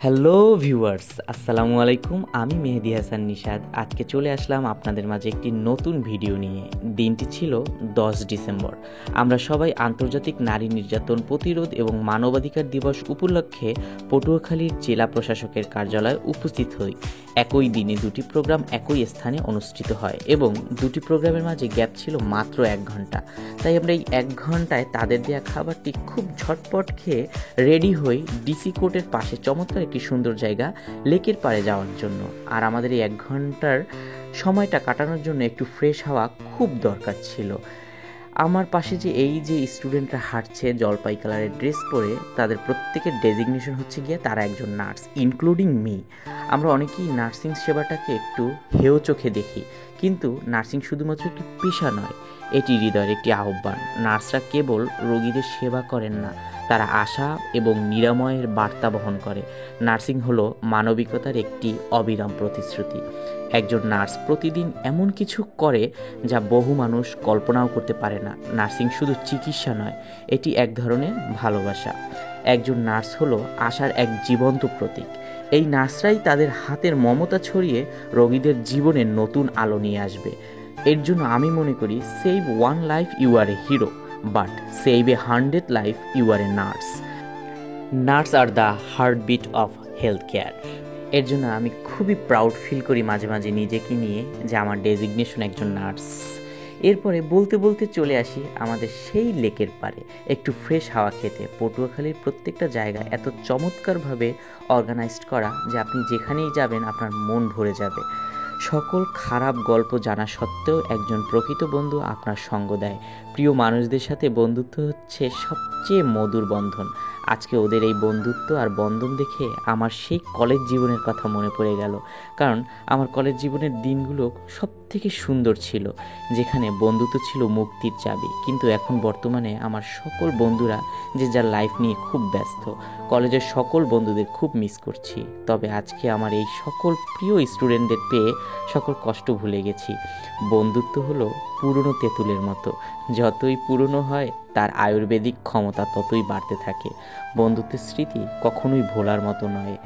Hello viewers, আসসালামু আলাইকুম। আমি মেহেদি হাসান নিশাদ। আজকে চলে আসলাম আপনাদের মাঝে একটি নতুন ভিডিও নিয়ে। দিনটি ছিল 10 ডিসেম্বর। আমরা সবাই আন্তর্জাতিক নারী নির্যাতন প্রতিরোধ এবং মানবাধিকার দিবস উপলক্ষে পটুয়াখালীর জেলা প্রশাসকের কার্যালয়ে উপস্থিত হই। একই দিনে দুটি প্রোগ্রাম একই স্থানে অনুষ্ঠিত হয় এবং দুটি প্রোগ্রামের মাঝে গ্যাপ ছিল মাত্র 1 ঘন্টা। তাই আমরা এই 1 ঘন্টায় তাদের দেওয়া খাবারটি খুব ঝটপট খেয়ে রেডি হই ডিসি কোর্টের পাশে চমৎকার একটি সুন্দর জায়গা লেকের পাড়ে যাওয়ার জন্য। আর আমাদের এই 1 ঘন্টার সময়টা কাটানোর জন্য একটু ফ্রেশ হাওয়া খুব দরকার ছিল। আমার পাশে যে স্টুডেন্টরা হাঁটছে জলপাই কালারের ড্রেস পরে, তাদের প্রত্যেকের ডেজিগনেশন হচ্ছে গিয়ে তারা একজন নার্স, ইনক্লুডিং মি। আমরা অনেকেই নার্সিং সেবাটাকে একটু হেয় চোখে দেখি, কিন্তু নার্সিং শুধুমাত্র একটি পেশা নয়, এটি হৃদয়ের একটি আহ্বান। নার্সরা কেবল রোগীদের সেবা করেন না, তারা আশা এবং নিরাময়ের বার্তা বহন করে। নার্সিং হলো মানবিকতার একটি অবিরাম প্রতিশ্রুতি। একজন নার্স প্রতিদিন এমন কিছু করে যা বহু মানুষ কল্পনাও করতে পারে না। নার্সিং শুধু চিকিৎসা নয়, এটি এক ধরনের ভালোবাসা। একজন নার্স হলো আশার এক জীবন্ত প্রতীক। এই নার্সরাই তাদের হাতের মমতা ছড়িয়ে রোগীদের জীবনে নতুন আলো নিয়ে আসবে। এর জন্য আমি মনে করি, save one life you are a hero, but save a 100 life you are a nurse. Nurse are the heartbeat of health care. এর জন্য আমি খুবই প্রাউড ফিল করি মাঝে মাঝে নিজেকে নিয়ে, যে আমার ডেজিগনেশন একজন নার্স। এরপরে বলতে বলতে চলে আসি আমাদের সেই লেকের পাড়ে একটু ফ্রেশ হাওয়া খেতে। পটুয়াখালীর প্রত্যেকটা জায়গা এত চমৎকারভাবে অর্গানাইজড করা যে আপনি যেখানেই যাবেন আপনার মন ভরে যাবে। সকল খারাপ গল্প জানা সত্ত্বেও একজন প্রকৃত বন্ধু আপনার সঙ্গ দেয়। প্রিয় মানুষদের সাথে বন্ধুত্ব হচ্ছে সবচেয়ে মধুর বন্ধন। আজকে ওদের এই বন্ধুত্ব আর বন্ধন দেখে আমার সেই কলেজ জীবনের কথা মনে পড়ে গেল। কারণ আমার কলেজ জীবনের দিনগুলো সব থেকে সুন্দর ছিল, যেখানে বন্ধুত্ব ছিল মুক্তির চাবি। কিন্তু এখন বর্তমানে আমার সকল বন্ধুরা যে যার লাইফ নিয়ে খুব ব্যস্ত। কলেজের সকল বন্ধুদের খুব মিস করছি। তবে আজকে আমার এই সকল প্রিয় স্টুডেন্টদের পেয়ে সকল কষ্ট ভুলে গেছি। বন্ধুত্ব হলো পুরনো তেঁতুলের মতো, যতই পুরনো হয় তার আয়ুর্বেদিক ক্ষমতা ততই বাড়তে থাকে। বন্ধুত্বের স্মৃতি কখনোই ভোলার মতো নয়।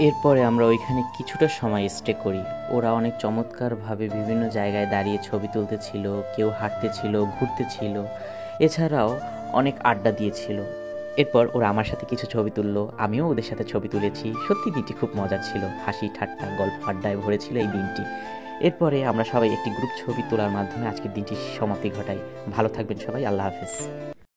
এরপরে আমরা ওইখানে কিছুটা সময় স্টে করি। ওরা অনেক চমৎকারভাবে বিভিন্ন জায়গায় দাঁড়িয়ে ছবি তুলতেছিল, কেউ হাঁটতেছিল, ঘুরতেছিল, এছাড়াও অনেক আড্ডা দিয়েছিল। এরপর ওরা আমার সাথে কিছু ছবি তুললো, আমিও ওদের সাথে ছবি তুলেছি। সত্যি দিনটি খুব মজার ছিল, হাসি ঠাট্টা গল্প আড্ডায় ভরেছিল এই দিনটি। এরপরে আমরা সবাই একটি গ্রুপ ছবি তোলার মাধ্যমে আজকের দিনটি সমাপ্তি ঘটাই। ভালো থাকবেন সবাই, আল্লাহ হাফেজ।